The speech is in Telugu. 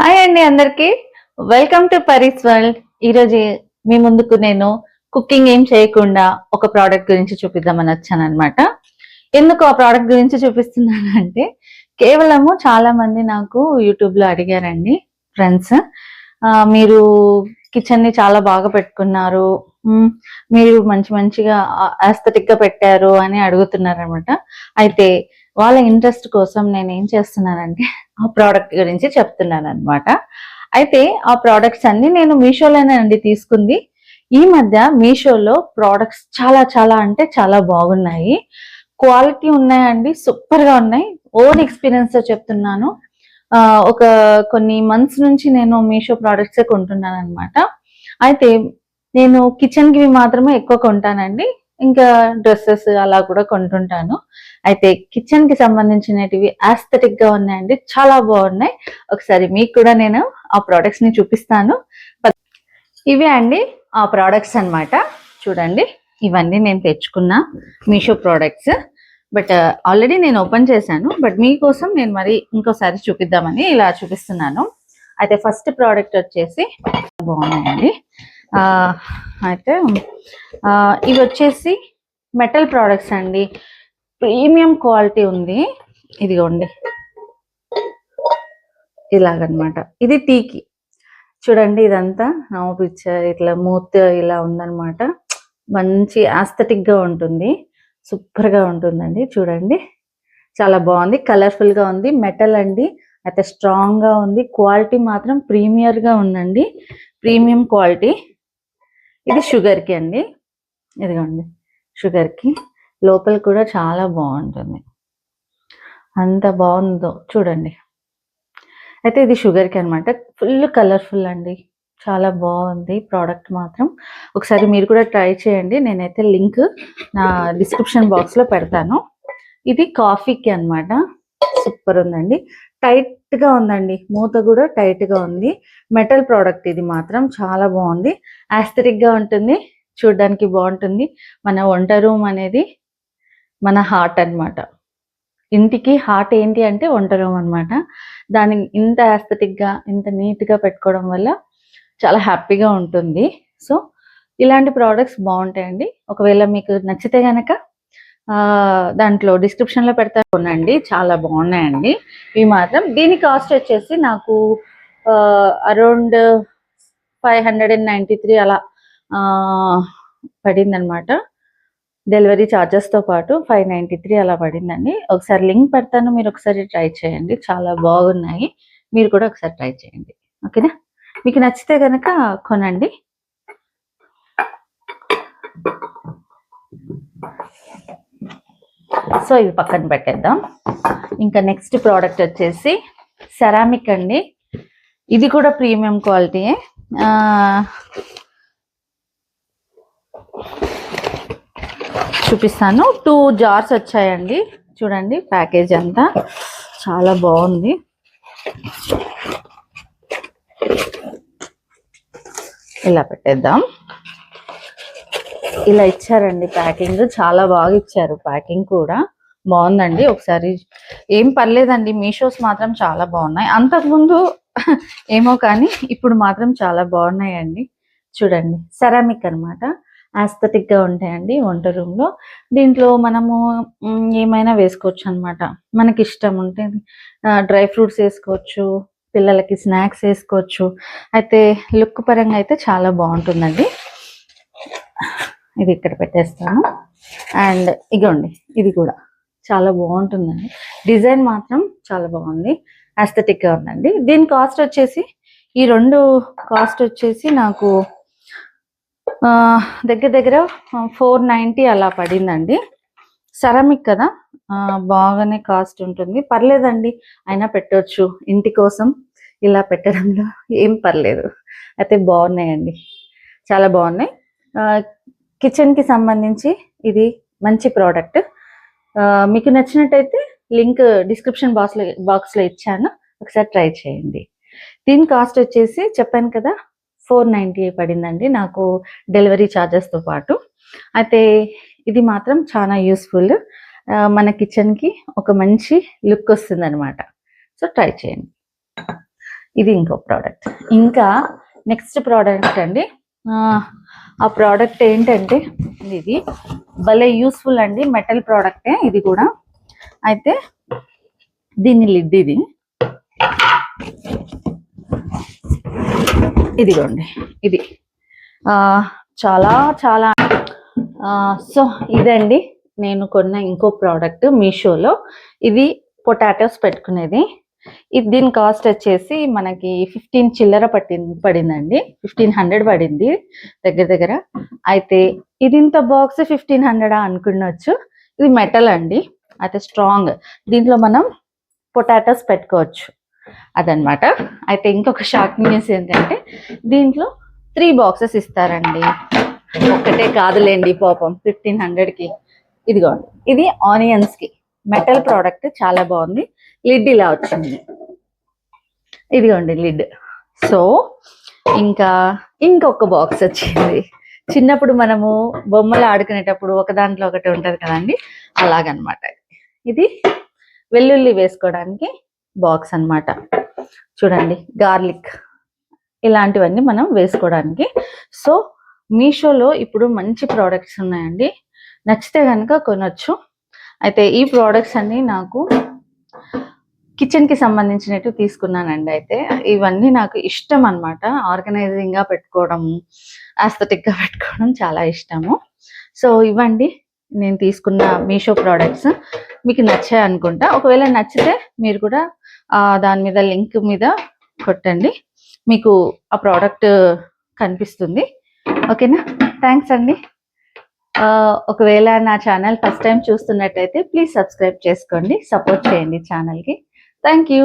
హాయ్ అండి అందరికి. Welcome to Pari's world. ఈరోజు మీ ముందుకు నేను కుకింగ్ ఏం చేయకుండా ఒక ప్రోడక్ట్ గురించి చూపిద్దామని వచ్చాను అనమాట. ఎందుకు ఆ ప్రోడక్ట్ గురించి చూపిస్తున్నానంటే, కేవలము చాలా మంది నాకు యూట్యూబ్ లో అడిగారండి ఫ్రెండ్స్, మీరు కిచెన్ ని చాలా బాగా పెట్టుకున్నారు, మీరు మంచి మంచిగా ఆస్థెటిక్ గా పెట్టారు అని అడుగుతున్నారు అనమాట. అయితే వాళ్ళ ఇంట్రెస్ట్ కోసం నేను ఏం చేస్తున్నానంటే ఆ ప్రోడక్ట్ గురించి చెప్తున్నాను అనమాట. అయితే ఆ ప్రోడక్ట్స్ అన్ని నేను మీషోలోనే అండి తీసుకుంది. ఈ మధ్య మీషోలో ప్రోడక్ట్స్ చాలా చాలా అంటే చాలా బాగున్నాయి, క్వాలిటీ ఉన్నాయండి, సూపర్ గా ఉన్నాయి. ఓన్ ఎక్స్పీరియన్స్ తో చెప్తున్నాను. ఒక కొన్ని మంత్స్ నుంచి నేను మీషో ప్రోడక్ట్సే కొంటున్నాను అనమాట. అయితే నేను కిచెన్ కి మాత్రమే ఎక్కువ కొంటానండి, ఇంకా డ్రెస్సెస్ అలా కూడా కొంటుంటాను. అయితే కిచెన్ కి సంబంధించినటివి ఆస్థెటిక్ గా ఉన్నాయండి, చాలా బాగున్నాయి. ఒకసారి మీకు కూడా నేను ఆ ప్రోడక్ట్స్ ని చూపిస్తాను. ఇవే అండి ఆ ప్రోడక్ట్స్ అన్నమాట. చూడండి, ఇవన్నీ నేను తెచ్చుకున్న మీషో ప్రోడక్ట్స్. బట్ ఆల్రెడీ నేను ఓపెన్ చేశాను, బట్ మీకోసం నేను మరి ఇంకోసారి చూపిద్దామని ఇలా చూపిస్తున్నాను. అయితే ఫస్ట్ ప్రోడక్ట్ వచ్చేసి బాగున్నాయండి. అయితే ఇవి వచ్చేసి మెటల్ ప్రోడక్ట్స్ అండి, ప్రీమియం క్వాలిటీ ఉంది. ఇదిగోండి, ఇలాగనమాట. ఇది టీకి చూడండి, ఇదంతా నవ్వు పిక్చర్ ఇట్లా మూత్ ఇలా ఉందన్నమాట. మంచి ఆస్థెటిక్ గా ఉంటుంది, సూపర్ గా ఉంటుందండి. చూడండి, చాలా బాగుంది, కలర్ఫుల్ గా ఉంది. మెటల్ అండి, అయితే స్ట్రాంగ్ గా ఉంది. క్వాలిటీ మాత్రం ప్రీమియర్ గా ఉందండి, ప్రీమియం క్వాలిటీ. ఇది షుగర్ కి అండి, ఇదిగోండి షుగర్ కి. లోపల కూడా చాలా బాగుంటుంది, అంత బాగుందో చూడండి. అయితే ఇది షుగర్ కి అనమాట, ఫుల్ కలర్ఫుల్ అండి, చాలా బాగుంది ప్రోడక్ట్ మాత్రం. ఒకసారి మీరు కూడా ట్రై చేయండి, నేనైతే లింక్ నా డిస్క్రిప్షన్ బాక్స్ లో పెడతాను. ఇది కాఫీకి అనమాట, సూపర్ ఉందండి. టైట్ గా ఉందండి, మూత కూడా టైట్ గా ఉంది. మెటల్ ప్రోడక్ట్ ఇది మాత్రం చాలా బాగుంది, ఆస్థెటిక్ గా ఉంటుంది, చూడడానికి బాగుంటుంది. మన వంట రూమ్ అనేది మన హార్ట్ అన్నమాట. ఇంటికి హార్ట్ ఏంటి అంటే వంట రూమ్ అనమాట. దాన్ని ఇంత ఆస్థెటిక్ గా ఇంత నీట్ గా పెట్టుకోవడం వల్ల చాలా హ్యాపీగా ఉంటుంది. సో ఇలాంటి ప్రోడక్ట్స్ బాగుంటాయండి. ఒకవేళ మీకు నచ్చితే గనక దాంట్లో డిస్క్రిప్షన్ లో పెడతా, కొనండి, చాలా బాగున్నాయండి ఇవి మాత్రం. దీని కాస్ట్ వచ్చేసి నాకు అరౌండ్ 593 అలా పడింది అనమాట. డెలివరీ ఛార్జెస్ తో పాటు 593 అలా పడిందండి. ఒకసారి లింక్ పెడతాను, మీరు ఒకసారి ట్రై చేయండి, చాలా బాగున్నాయి. మీరు కూడా ఒకసారి ట్రై చేయండి, ఓకేనా? మీకు నచ్చితే కనుక కొనండి. సో ఇవి పక్కన పెట్టేద్దాం. ఇంకా నెక్స్ట్ ప్రోడక్ట్ వచ్చేసి సెరామిక్ అండి. ఇది కూడా ప్రీమియం క్వాలిటీయే. చూపిస్తాను. 2 జార్స్ వచ్చాయండి, చూడండి ప్యాకేజ్ అంతా చాలా బాగుంది. ఇలా పెట్టేద్దాం. ఇలా ఇచ్చారండి ప్యాకింగ్, చాలా బాగా ఇచ్చారు. ప్యాకింగ్ కూడా బాగుందండి. ఒకసారి ఏం పర్లేదండి, మీషోస్ మాత్రం చాలా బాగున్నాయి. అంతకుముందు ఏమో కానీ ఇప్పుడు మాత్రం చాలా బాగున్నాయండి. చూడండి, సెరామిక్ అనమాట, ఆస్థెటిక్ గా ఉంటాయండి వంట రూమ్ లో. దీంట్లో మనము ఏమైనా వేసుకోవచ్చు అనమాట, మనకి ఇష్టం ఉంటే డ్రై ఫ్రూట్స్ వేసుకోవచ్చు, పిల్లలకి స్నాక్స్ వేసుకోవచ్చు. అయితే లుక్ పరంగా అయితే చాలా బాగుంటుందండి. ఇది ఇక్కడ పెట్టేస్తాను. అండ్ ఇగోండి, ఇది కూడా చాలా బాగుంటుందండి, డిజైన్ మాత్రం చాలా బాగుంది, ఆస్థెటిక్ గా ఉందండి. దీని కాస్ట్ వచ్చేసి, ఈ రెండు కాస్ట్ వచ్చేసి నాకు దగ్గర దగ్గర 490 అలా పడిందండి. సెరామిక్ కదా, బాగానే కాస్ట్ ఉంటుంది, పర్లేదండి, అయినా పెట్టవచ్చు ఇంటి కోసం. ఇలా పెట్టడంలో ఏం పర్లేదు. అయితే బాగున్నాయండి, చాలా బాగున్నాయి. కిచెన్ కి సంబంధించి ఇది మంచి ప్రోడక్ట్. మీకు నచ్చినట్టయితే లింక్ డిస్క్రిప్షన్ బాక్స్ లో ఇచ్చాను, ఒకసారి ట్రై చేయండి. దీని కాస్ట్ వచ్చేసి చెప్పాను కదా, 490 పడిందండి నాకు, డెలివరీ ఛార్జెస్ తో పాటు. అయితే ఇది మాత్రం చాలా యూస్ఫుల్, మన కిచెన్ కి ఒక మంచి లుక్ వస్తుంది అనమాట. సో ట్రై చేయండి. ఇది ఇంకో ప్రోడక్ట్. ఇంకా నెక్స్ట్ ప్రోడక్ట్ అండి, ఆ ప్రోడక్ట్ ఏంటంటే ఇది భలే యూస్ఫుల్ అండి, మెటల్ ప్రోడక్టే ఇది కూడా. అయితే దీని లిడ్ ఇదిగోండి, ఇది చాలా చాలా సో ఇదండి నేను కొన్న ఇంకో ప్రోడక్ట్ మీషోలో. ఇది పొటాటోస్ పెట్టుకునేది. ఇది దీని కాస్ట్ వచ్చేసి మనకి 15 చిల్లర పడిందండి, 1500 పడింది దగ్గర దగ్గర. అయితే ఇది ఇంత బాక్స్ 1500 అనుకునొచ్చు. ఇది మెటల్ అండి, అయితే స్ట్రాంగ్. దీంట్లో మనం పొటాటోస్ పెట్టుకోవచ్చు అదనమాట. అయితే ఇంకొక షాకింగ్ న్యూస్ ఏంటంటే దీంట్లో 3 బాక్సెస్ ఇస్తారండి, ఒక్కటే కాదులేండి పాపం 1500కి. ఇదిగోండి, ఇది ఆనియన్స్ కి మెటల్ ప్రోడక్ట్, చాలా బాగుంది. లిడ్ ఇలా వచ్చింది, ఇదిగోండి లిడ్. సో ఇంకా ఇంకొక బాక్స్ వచ్చింది. చిన్నప్పుడు మనము బొమ్మలు ఆడుకునేటప్పుడు ఒక దాంట్లో ఒకటి ఉంటది కదండి, అలాగనమాట. ఇది వెల్లుల్లి వేసుకోవడానికి బాక్స్ అన్నమాట. చూడండి, గార్లిక్ ఇలాంటివన్నీ మనం వేసుకోవడానికి. సో మీషోలో ఇప్పుడు మంచి ప్రోడక్ట్స్ ఉన్నాయండి, నచ్చితే కనుక కొనొచ్చు. అయితే ఈ ప్రోడక్ట్స్ అన్ని నాకు కిచెన్ కి సంబంధించినట్టు తీసుకున్నానండి. అయితే ఇవన్నీ నాకు ఇష్టం అన్నమాట, ఆర్గనైజింగ్ గా పెట్టుకోవడం, ఆస్థెటిక్ గా పెట్టుకోవడం చాలా ఇష్టము. సో ఇవ్వండి నేను తీసుకున్న మీషో ప్రోడక్ట్స్. మీకు నచ్చాయి అనుకుంటా. ఒకవేళ నచ్చితే మీరు కూడా దాని మీద లింక్ మీద కొట్టండి, మీకు ఆ ప్రోడక్ట్ కనిపిస్తుంది. ఓకేనా? థ్యాంక్స్ అండి. ఒకవేళ నా ఛానల్ ఫస్ట్ టైం చూస్తున్నట్టయితే ప్లీజ్ సబ్స్క్రైబ్ చేసుకోండి, సపోర్ట్ చేయండి ఛానల్కి. Thank you.